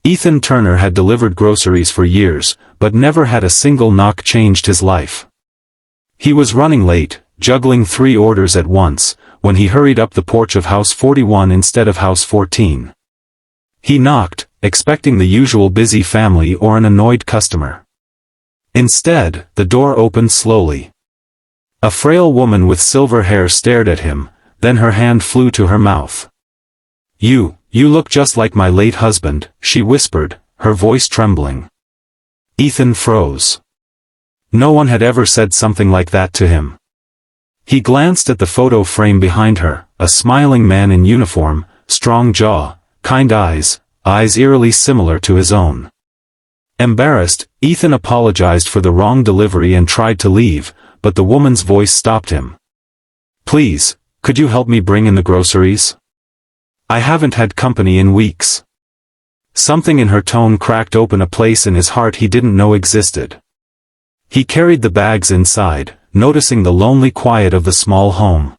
Ethan Turner had delivered groceries for years, but never had a single knock changed his life. He was running late, juggling 3 orders at once, when he hurried up the porch of House 41 instead of House 14. He knocked, expecting the usual busy family or an annoyed customer. Instead, the door opened slowly. A frail woman with silver hair stared at him, then her hand flew to her mouth. You look just like my late husband," she whispered, her voice trembling. Ethan froze. No one had ever said something like that to him. He glanced at the photo frame behind her, a smiling man in uniform, strong jaw, kind eyes eerily similar to his own. Embarrassed, Ethan apologized for the wrong delivery and tried to leave, but the woman's voice stopped him. "Please, could you help me bring in the groceries? I haven't had company in weeks." Something in her tone cracked open a place in his heart he didn't know existed. He carried the bags inside, noticing the lonely quiet of the small home.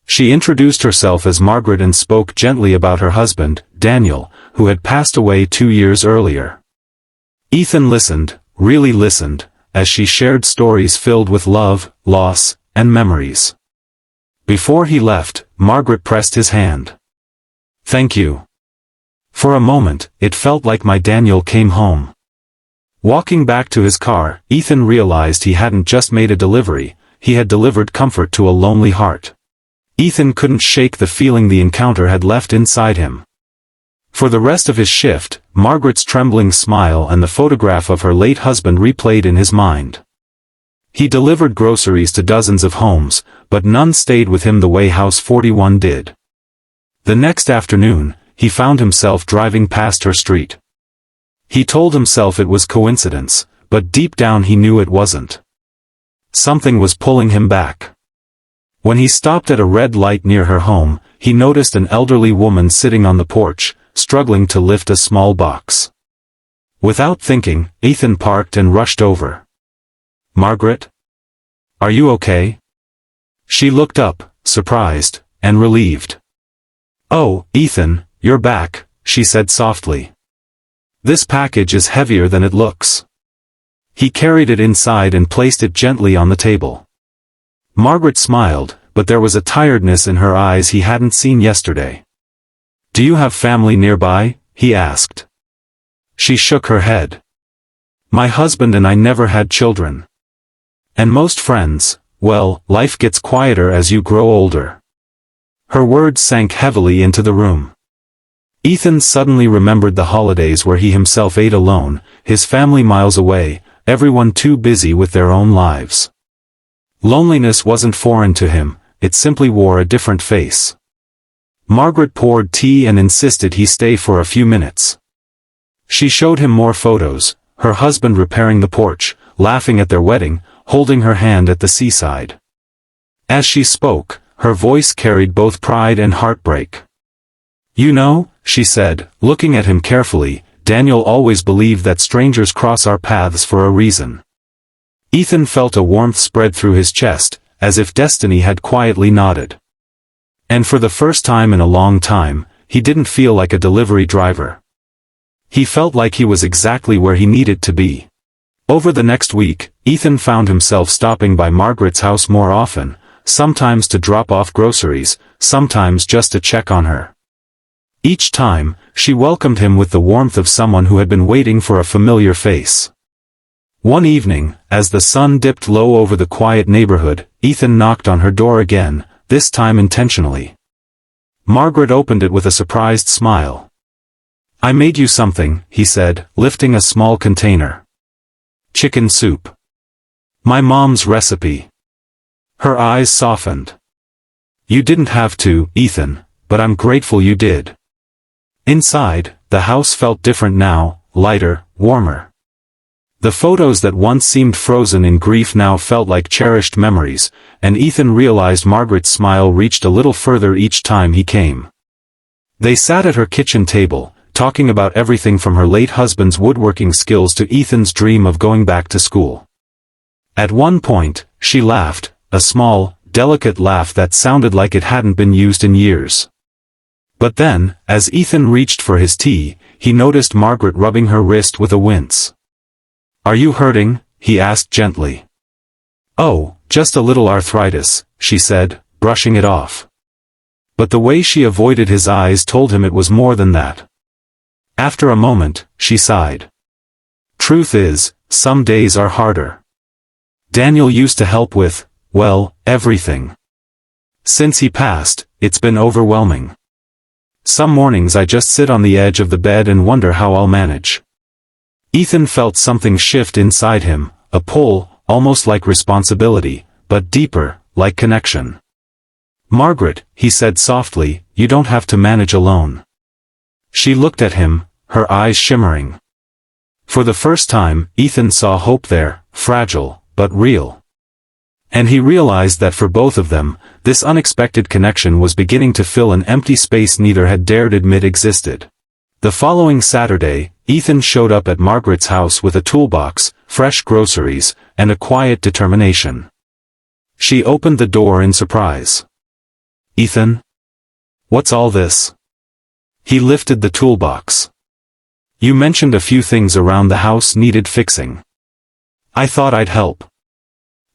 She introduced herself as Margaret and spoke gently about her husband, Daniel, who had passed away 2 years earlier. Ethan listened, really listened, as she shared stories filled with love, loss, and memories. Before he left, Margaret pressed his hand. "Thank you. For a moment, it felt like my Daniel came home." Walking back to his car, Ethan realized he hadn't just made a delivery, he had delivered comfort to a lonely heart. Ethan couldn't shake the feeling the encounter had left inside him. For the rest of his shift, Margaret's trembling smile and the photograph of her late husband replayed in his mind. He delivered groceries to dozens of homes, but none stayed with him the way House 41 did. The next afternoon, he found himself driving past her street. He told himself it was coincidence, but deep down he knew it wasn't. Something was pulling him back. When he stopped at a red light near her home, he noticed an elderly woman sitting on the porch, struggling to lift a small box. Without thinking, Ethan parked and rushed over. "Margaret? Are you okay?" She looked up, surprised, and relieved. "Oh, Ethan, you're back," she said softly. "This package is heavier than it looks." He carried it inside and placed it gently on the table. Margaret smiled, but there was a tiredness in her eyes he hadn't seen yesterday. "Do you have family nearby?" he asked. She shook her head. "My husband and I never had children. And most friends, well, life gets quieter as you grow older." Her words sank heavily into the room. Ethan suddenly remembered the holidays where he himself ate alone, his family miles away, everyone too busy with their own lives. Loneliness wasn't foreign to him, it simply wore a different face. Margaret poured tea and insisted he stay for a few minutes. She showed him more photos, her husband repairing the porch, laughing at their wedding, holding her hand at the seaside. As she spoke, her voice carried both pride and heartbreak. "You know," she said, looking at him carefully, "Daniel always believed that strangers cross our paths for a reason." Ethan felt a warmth spread through his chest, as if destiny had quietly nodded. And for the first time in a long time, he didn't feel like a delivery driver. He felt like he was exactly where he needed to be. Over the next week, Ethan found himself stopping by Margaret's house more often, sometimes to drop off groceries, sometimes just to check on her. Each time, she welcomed him with the warmth of someone who had been waiting for a familiar face. One evening, as the sun dipped low over the quiet neighborhood, Ethan knocked on her door again, this time intentionally. Margaret opened it with a surprised smile. "I made you something," he said, lifting a small container. "Chicken soup. My mom's recipe." Her eyes softened. "You didn't have to, Ethan, but I'm grateful you did." Inside, the house felt different now, lighter, warmer. The photos that once seemed frozen in grief now felt like cherished memories, and Ethan realized Margaret's smile reached a little further each time he came. They sat at her kitchen table, talking about everything from her late husband's woodworking skills to Ethan's dream of going back to school. At one point, she laughed, a small, delicate laugh that sounded like it hadn't been used in years. But then, as Ethan reached for his tea, he noticed Margaret rubbing her wrist with a wince. "Are you hurting?" he asked gently. "Oh, just a little arthritis," she said, brushing it off. But the way she avoided his eyes told him it was more than that. After a moment, she sighed. "Truth is, some days are harder. Daniel used to help with, well, everything. Since he passed, it's been overwhelming. Some mornings I just sit on the edge of the bed and wonder how I'll manage." Ethan felt something shift inside him, a pull, almost like responsibility, but deeper, like connection. "Margaret," he said softly, "you don't have to manage alone." She looked at him, her eyes shimmering. For the first time, Ethan saw hope there, fragile, but real. And he realized that for both of them, this unexpected connection was beginning to fill an empty space neither had dared admit existed. The following Saturday, Ethan showed up at Margaret's house with a toolbox, fresh groceries, and a quiet determination. She opened the door in surprise. "Ethan? What's all this?" He lifted the toolbox. "You mentioned a few things around the house needed fixing. I thought I'd help."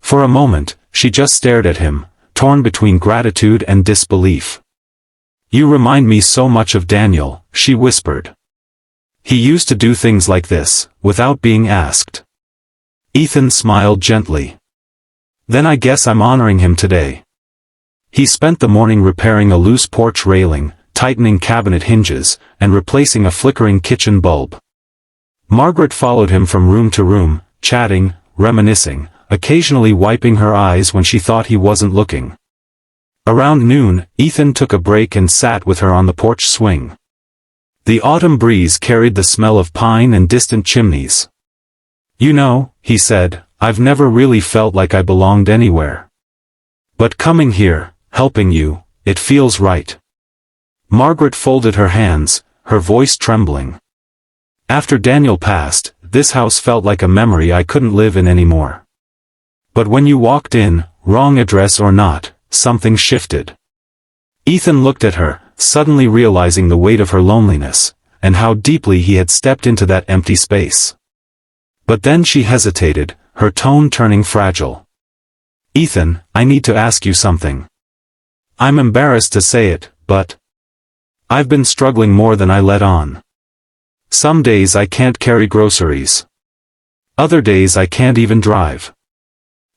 For a moment, she just stared at him, torn between gratitude and disbelief. "You remind me so much of Daniel," she whispered. "He used to do things like this, without being asked." Ethan smiled gently. "Then I guess I'm honoring him today." He spent the morning repairing a loose porch railing, tightening cabinet hinges, and replacing a flickering kitchen bulb. Margaret followed him from room to room, chatting, reminiscing, occasionally wiping her eyes when she thought he wasn't looking. Around noon, Ethan took a break and sat with her on the porch swing. The autumn breeze carried the smell of pine and distant chimneys. "You know," he said, "I've never really felt like I belonged anywhere. But coming here, helping you, it feels right." Margaret folded her hands, her voice trembling. "After Daniel passed, this house felt like a memory I couldn't live in anymore. But when you walked in, wrong address or not, something shifted." Ethan looked at her, suddenly realizing the weight of her loneliness, and how deeply he had stepped into that empty space. But then she hesitated, her tone turning fragile. "Ethan, I need to ask you something. I'm embarrassed to say it, but I've been struggling more than I let on. Some days I can't carry groceries. Other days I can't even drive."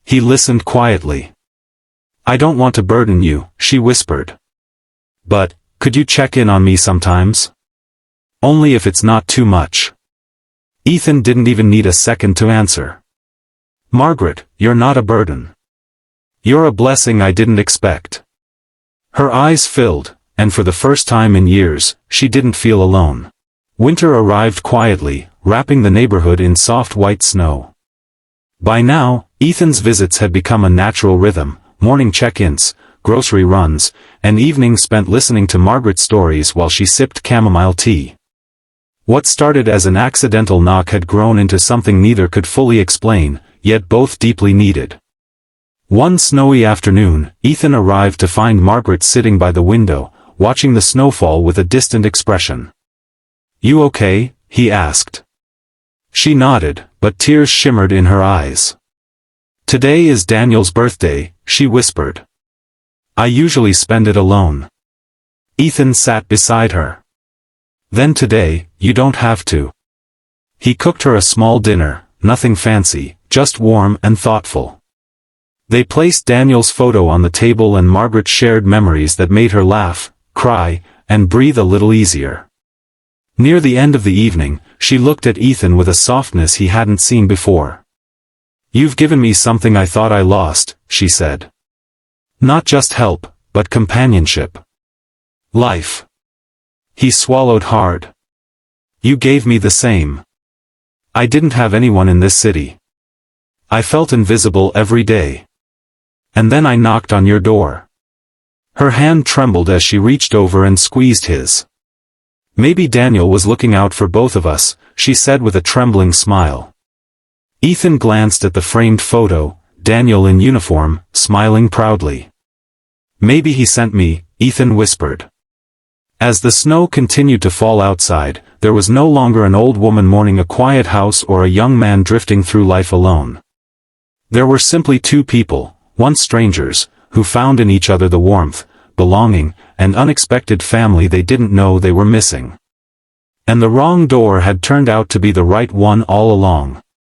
He listened quietly. "I don't want to burden you," she whispered. "But, could you check in on me sometimes? Only if it's not too much." Ethan didn't even need a second to answer. "Margaret, you're not a burden. You're a blessing I didn't expect." Her eyes filled, and for the first time in years, she didn't feel alone. Winter arrived quietly, wrapping the neighborhood in soft white snow. By now, Ethan's visits had become a natural rhythm, morning check-ins, grocery runs, and evenings spent listening to Margaret's stories while she sipped chamomile tea. What started as an accidental knock had grown into something neither could fully explain, yet both deeply needed. One snowy afternoon, Ethan arrived to find Margaret sitting by the window, watching the snowfall with a distant expression. "You okay?" he asked. She nodded, but tears shimmered in her eyes. "Today is Daniel's birthday," she whispered. "I usually spend it alone." Ethan sat beside her. "Then today, you don't have to." He cooked her a small dinner, nothing fancy, just warm and thoughtful. They placed Daniel's photo on the table and Margaret shared memories that made her laugh, cry, and breathe a little easier. Near the end of the evening, she looked at Ethan with a softness he hadn't seen before. "You've given me something I thought I lost," she said. "Not just help, but companionship. Life." He swallowed hard. "You gave me the same. I didn't have anyone in this city. I felt invisible every day. And then I knocked on your door." Her hand trembled as she reached over and squeezed his. "Maybe Daniel was looking out for both of us," she said with a trembling smile. Ethan glanced at the framed photo, Daniel in uniform, smiling proudly. "Maybe he sent me," Ethan whispered. As the snow continued to fall outside, there was no longer an old woman mourning a quiet house or a young man drifting through life alone. There were simply two people, once strangers, who found in each other the warmth, belonging, and unexpected family they didn't know they were missing. And the wrong door had turned out to be the right one all along.